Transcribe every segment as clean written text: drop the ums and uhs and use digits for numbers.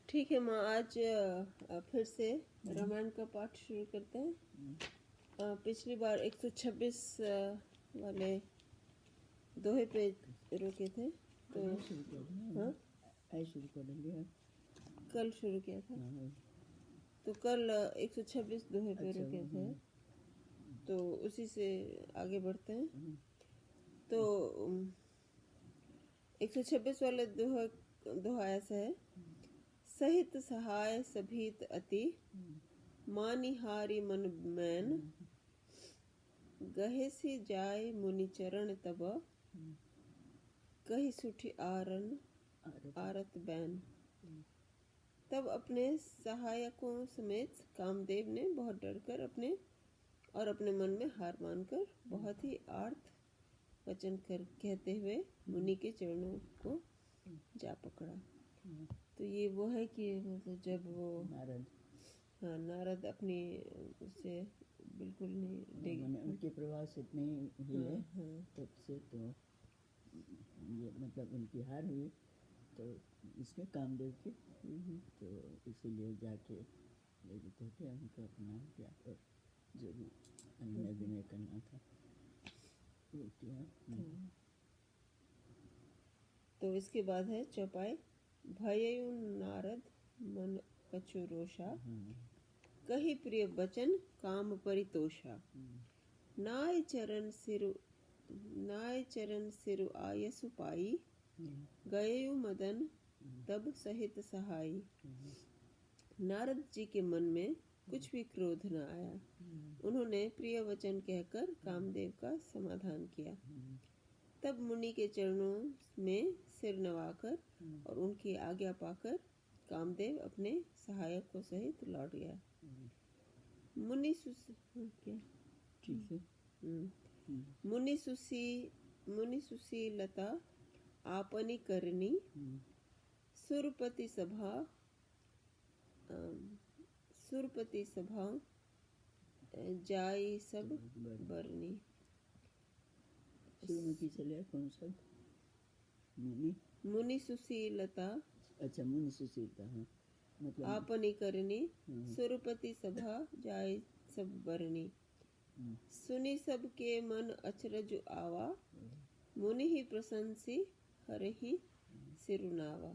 ठीक है माँ, आज फिर से रामायण का पाठ शुरू करते हैं। पिछली बार 126 वाले दोहे पे रुके थे, तो हाँ शुरू कर देंगे। कल शुरू किया था, तो कल 126 दोहे पे रुके थे, तो उसी से आगे बढ़ते हैं। तो 126 वाले दोहा ऐसा है: सहित सहाय सभीत अति, मानिहारी मन मैन, गहे सी जाय मुनि चरण तब, कही सुठी आरत बैन। तब अपने सहायकों समेत कामदेव ने बहुत डरकर अपने मन में हार मानकर बहुत ही आर्त वचन कहते हुए मुनि के चरणों को जा पकड़ा। तो ये वो है कि मतलब जब वो नारद अपनी उससे बिल्कुल नहीं डिग, उनके प्रभाव से इतने हिले तब से तो ये मतलब उनकी हार हुई, तो इसमें कामदेव की, तो इसीलिए जाके होके उनको अपना किया और जो भी अन्य विनय करना था वो किया। तो इसके बाद है चौपाई: भयउ नारद मन कछु रोषा, कही प्रिय बचन काम परितोषा, नाय चरण सिरु आयसु पाई, गयउ मदन तब सहित सहाई। नारद जी के मन में कुछ भी क्रोध न आया। उन्होंने प्रिय वचन कहकर कामदेव का समाधान किया। तब मुनि के चरणों में सिर नवाकर और उनकी आज्ञा पाकर कामदेव अपने सहायकों सहित लौट गया। मुनि सुशीलता आपनी करनी, सुरपति सभा जाई सब बरनी। चले कौन सा मुनि सुशीलता, अच्छा मुनि सुशीलता, हाँ मतलब आपनी करनी, सुरपति सभा जाय सब बरनी। सुनी सब के मन अचरज आवा, मुनि ही प्रशंसी हरे ही सिरुनावा।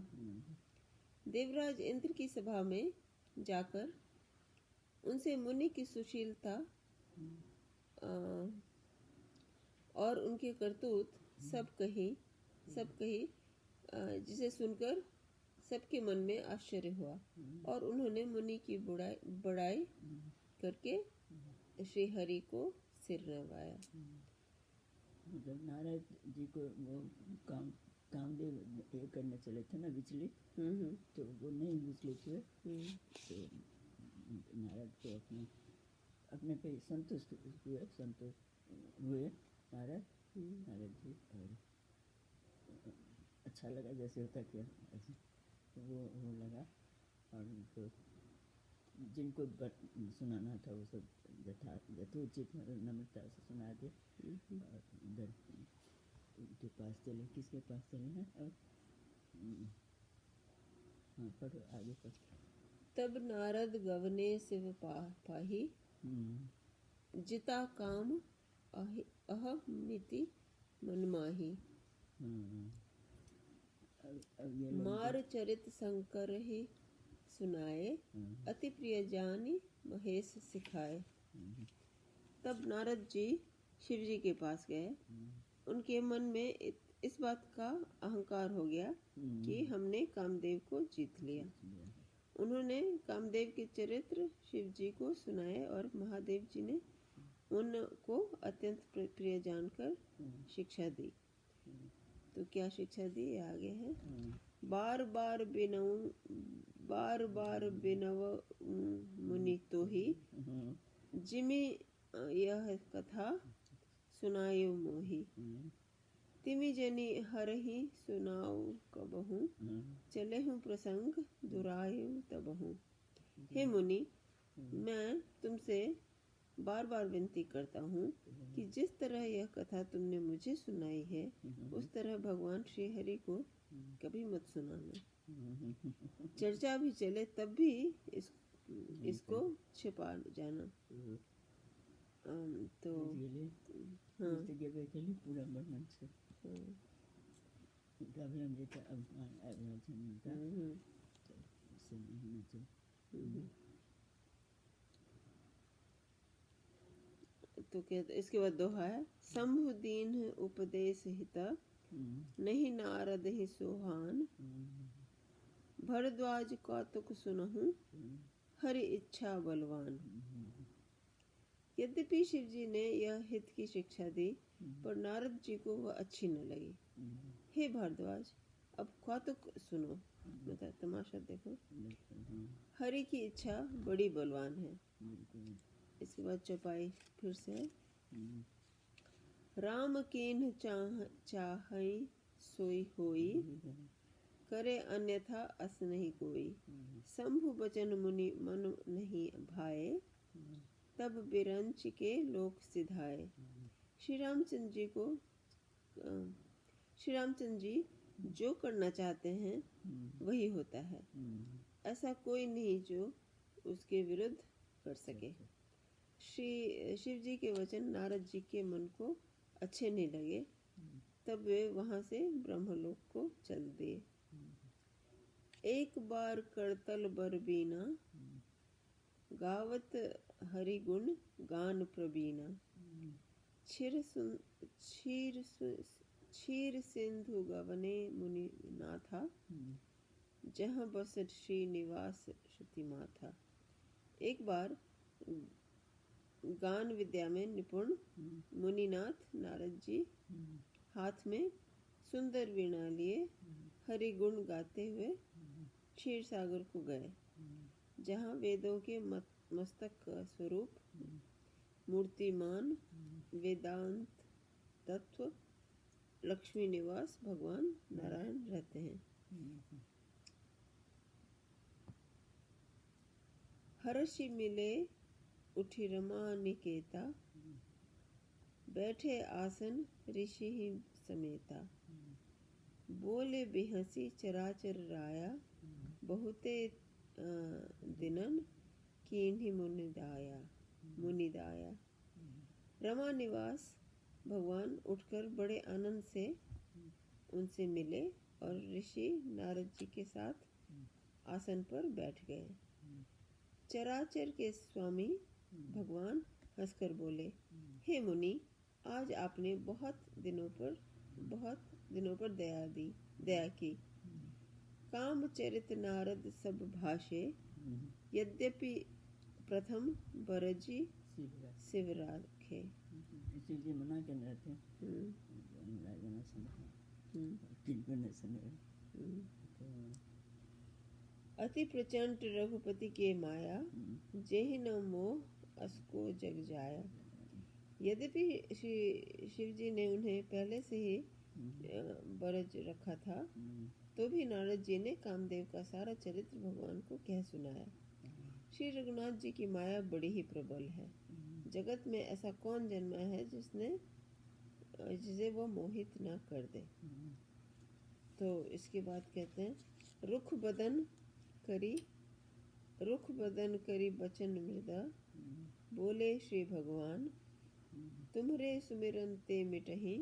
देवराज इंद्र की सभा में जाकर उनसे मुनि की सुशीलता और उनके करतूत सब कही, जिसे सुनकर सबके मन में आश्चर्य हुआ और उन्होंने मुनि की बड़ाई करके श्री हरि को सिर नवाया। मतलब नारद जी को वो कामदेव ये करने चले थे ना विचलित, तो वो नहीं विचलित हुए, तो नारद को अपने पे संतुष्ट हुए नारद जी, और अच्छा लगा जैसे होता कि वो लगा, और उनको जिनको सुनाना था वो सब यथोचित नम्रता से सुना दिया। और इधर उनके पास चले, किसके पास चले हैं और हाँ पढ़ो आगे पढ़ो। तब नारद गवने शिव पाही, जिता काम अहमिति मन माही। मार चरित शंकर ही सुनाए, अति प्रिय जानी महेश सिखाए। तब नारद जी शिव जी के पास गए। उनके मन में इस बात का अहंकार हो गया कि हमने कामदेव को जीत लिया। उन्होंने कामदेव के चरित्र शिव जी को सुनाए और महादेव जी ने उनको अत्यंत प्रिय जानकर शिक्षा दी। तो क्या शिक्षा दी आगे है: बार बार बिनव मुनि तो ही, जिमि यह कथा सुनायो मोही। तिमि जनि हरहि सुनाऊ कबहू, चले हूँ प्रसंग दुरायु तबहू। हे मुनि, मैं तुमसे बार बार विनती करता हूँ कि जिस तरह यह कथा तुमने मुझे सुनाई है उस तरह भगवान श्री हरि को कभी मत सुनाना। चर्चा भी चले तब भी इसको छिपा जाना। तो हाँ पूरा वर्णन से अभिमान जैसा अभिमान तो इससे नहीं चाहिए। तो कहते इसके बाद दोहा है, शंभु दीन उपदेश हिता नहीं नारद ही सोहान, भरद्वाज कौतुक सुनहु हरि इच्छा बलवान। यद्यपि शिव जी ने यह हित की शिक्षा दी पर नारद जी को वह अच्छी न लगी। हे भारद्वाज, अब कौतुक सुनो, मतलब तमाशा देखो, हरि की इच्छा बड़ी बलवान है। इसके बाद चौपाई फिर से, राम कीन्ह चाहई सोई होई, करे अन्यथा अस नहीं कोई। शंभु बचन मुनि मन नहीं भाए, तब बिरंच के लोक सिधाए। श्री रामचंद्र जी जो करना चाहते हैं वही होता है, ऐसा कोई नहीं जो उसके विरुद्ध कर सके। श्री शिव जी के वचन नारद जी के मन को अच्छे नहीं लगे, तब वे वहां से ब्रह्मलोक को चल दिए। एक बार करतल बर बीना, गावत हरि गुण गान प्रवीणा। क्षीर सिंधु गवने मुनि नाथा, जहाँ बसत श्री निवास श्रुति माथा। एक बार गान विद्या में निपुण मुनिनाथ नारद जी हाथ में सुंदर वीणा लिए हरि गुण गाते हुए क्षीर सागर को गए, जहाँ वेदों के मस्तक का स्वरूप मूर्तिमान वेदांत तत्व लक्ष्मी निवास भगवान नारायण रहते हैं। हर्षि मिले उठी रमा निकेता, बैठे आसन ऋषि ही समेता। बोले बिहसी चराचर राया, बहुते दिनन कीन्ही मुनिदाया। रमा निवास भगवान उठकर बड़े आनंद से उनसे मिले और ऋषि नारद जी के साथ आसन पर बैठ गए। चराचर के स्वामी भगवान हंसकर बोले, हे मुनि, आज आपने बहुत दिनों पर दया की। काम चरित नारद सब भाषे, यद्यपि प्रथम बरजी शिव राखे। इसीलिए मना कर रहे थे अति प्रचंड रघुपति के माया, जेहि न मोह असको जग जाया। यद्यपि शिव जी ने उन्हें पहले से ही बरज रखा था, तो भी नारद जी ने कामदेव का सारा चरित्र भगवान को कह सुनाया। श्री रघुनाथ जी की माया बड़ी ही प्रबल है। जगत में ऐसा कौन जन्मा है जिसे वो मोहित ना कर दे। तो इसके बाद कहते हैं, रुख बदन करी बचन मृदा, बोले श्री भगवान, तुम्हारे सुमिरन ते मिटहि,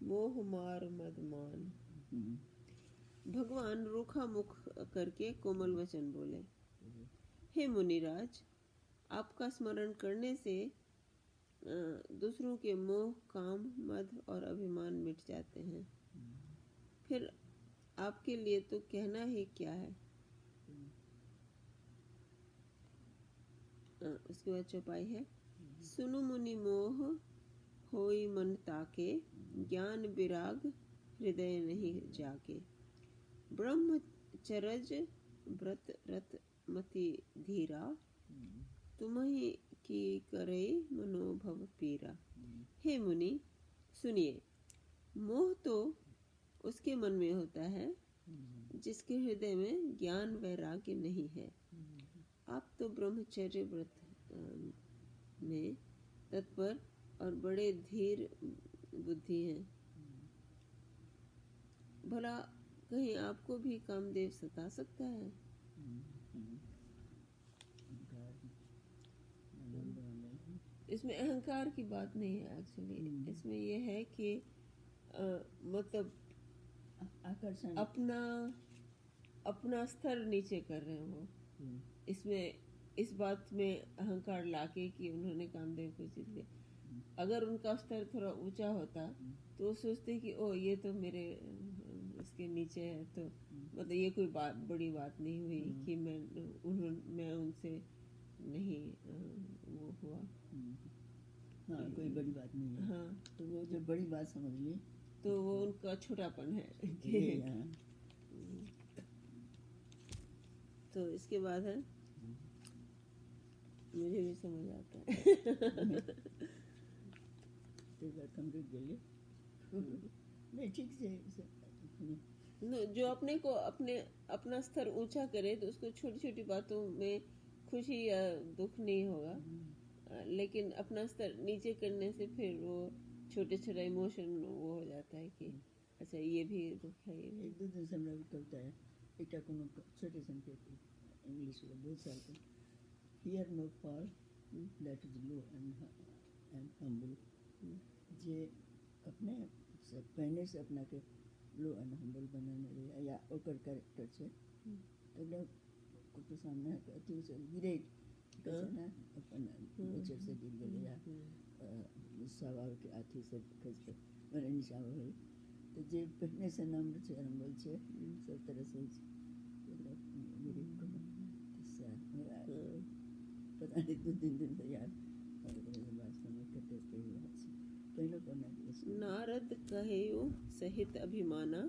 मोह मार मदमान। भगवान रूखा मुख करके कोमल वचन बोले, हे मुनिराज, आपका स्मरण करने से दूसरों के मोह, काम, मद और अभिमान मिट जाते हैं। फिर आपके लिए तो कहना ही क्या है। उसके बाद चौपाई है, सुनु मुनि मोह होई मन ताके, ज्ञान विराग हृदय नहीं जाके। ब्रह्मचरज व्रत रत मति धीरा, तुम्हि की करे मनोभव पीरा। हे मुनि सुनिए, मोह तो उसके मन में होता है जिसके हृदय में ज्ञान वैराग्य नहीं है। आप तो ब्रह्मचर्य व्रत में तत्पर और बड़े धीर बुद्धि हैं। भला कहीं आपको भी कामदेव सता सकता है? अहंकार आनंद वाला है। इसमें अहंकार की बात नहीं है एक्चुअली। इसमें ये है कि मतलब आकर्षण अपना स्तर नीचे कर रहे हैं वो। इसमें इस बात में अहंकार लाके कि उन्होंने कामदेव को जीत लिया। अगर उनका स्तर थोड़ा ऊंचा होता तो वो सोचते कि ओ ये तो मेरे इसके नीचे है, तो मतलब ये कोई बड़ी बात नहीं हुई कि मैं उनसे नहीं वो हुआ। हाँ, कोई बड़ी बात नहीं है। हाँ, तो वो जो बड़ी बात समझ ली तो वो उनका छोटापन है। ये हाँ। तो इसके बाद है, मुझे भी समझ आता है। तो कंप्लीट कर लिए नहीं ठीक से जो अपने को अपना स्तर ऊंचा करे तो उसको छोटी छोटी बातों में खुशी या दुख नहीं होगा। लेकिन अपना स्तर नीचे करने से फिर वो छोटे छोटे इमोशन वो हो जाता है कि अच्छा ये भी दुख है, ये भी। एक दो दिन से हमरा कविता है एक कोनो छोटे संकेत इंग्लिश में बहुत साल को fear no fall that is low and humble। जे अपने से पहले से अपना के लो एंड हम्बल बनाने रहे या ओकर कैरेक्टर से तो लोग को तो सामने अति से गिरे कैसे ना अपन नेचर से गिर गए या स्वभाव के अति से कैसे मैंने निशान हुई तो जे पहले से नम्र से हम्बल से सब तरह से गिरे को पता नहीं दो दिन से यार वास्तव में कटे पे पहले पढ़ना नारद कहेउ सहित अभिमाना,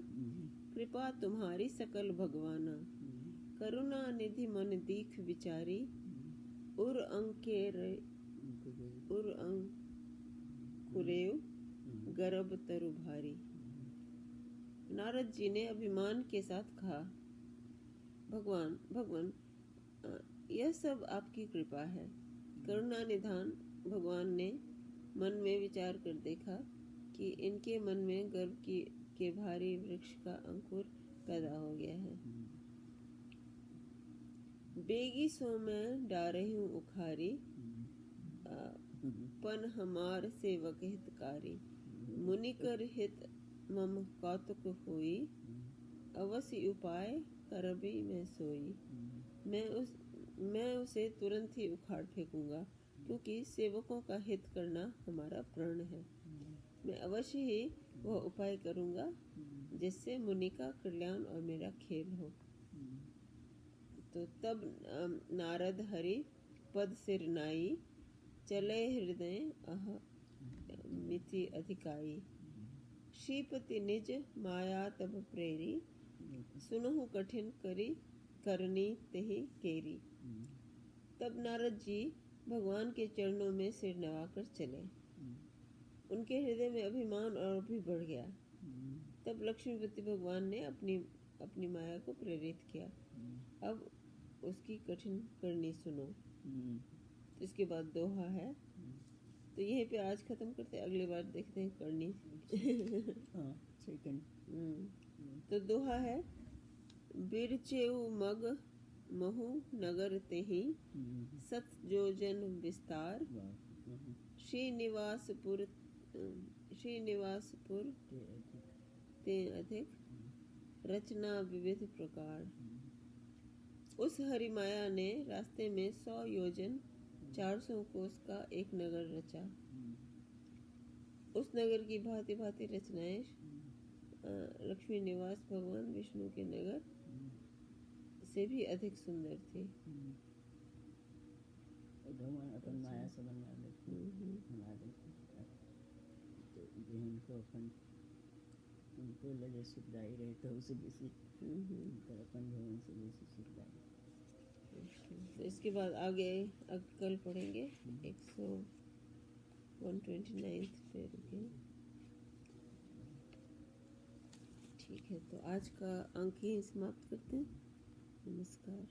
कृपा तुम्हारी सकल भगवाना। करुणा निधि मन दीख विचारी, उर अंकुरेव गर्भ तरु भारी। नारद जी ने अभिमान के साथ कहा, भगवान यह सब आपकी कृपा है। करुणा निधान भगवान ने मन में विचार कर देखा कि इनके मन में गर्भ के भारी वृक्ष का अंकुर पैदा हो गया है। बेगी सो मैं डारही हूँ उखारी, पन हमार सेवक हितकारी। मुनिकर हित मम कौतुक होई, अवश्य उपाय करबी मैं सोई। मैं उसे तुरंत ही उखाड़ फेंकूंगा, क्योंकि सेवकों का हित करना हमारा प्रण है। मैं अवश्य ही वह उपाय करूंगा जिससे मुनि का कल्याण और मेरा खेल हो। तो तब नारद हरि पद सिर नाई, चले हृदय मिति अधिकाई। श्रीपति निज माया तब प्रेरी, सुनहु कठिन करनी तेहि केरी। तब नारद जी भगवान के चरणों में सिर नवाकर चले। उनके हृदय में अभिमान और भी बढ़ गया। तब लक्ष्मीपति भगवान ने अपनी माया को प्रेरित किया, अब उसकी कठिन करनी सुनो। इसके बाद दोहा है, तो यहीं पे आज खत्म करते हैं, अगली बार देखते हैं करनी। तो दोहा है, बिरचेऊ मग महु नगर तेहि, सत जोजन विस्तार। श्रीनिवासपुर ते अधिक, रचना विविध प्रकार। उस हरिमाया ने रास्ते में 100 योजन 400 कोस का एक नगर रचा। उस नगर की भांति भांति रचनाएं लक्ष्मी निवास भगवान विष्णु के नगर से भी अधिक सुंदर थी। भगवान अपन माया से बना लेते तो इनको अपन उनको लगे सुखदाई रहे तो उसे बेसी अपन भगवान से बेसी सुखदाई। तो इसके बाद आगे कल पढ़ेंगे 129 पे रुके। ठीक है, तो आज का अंक ही समाप्त करते हैं। नमस्कार।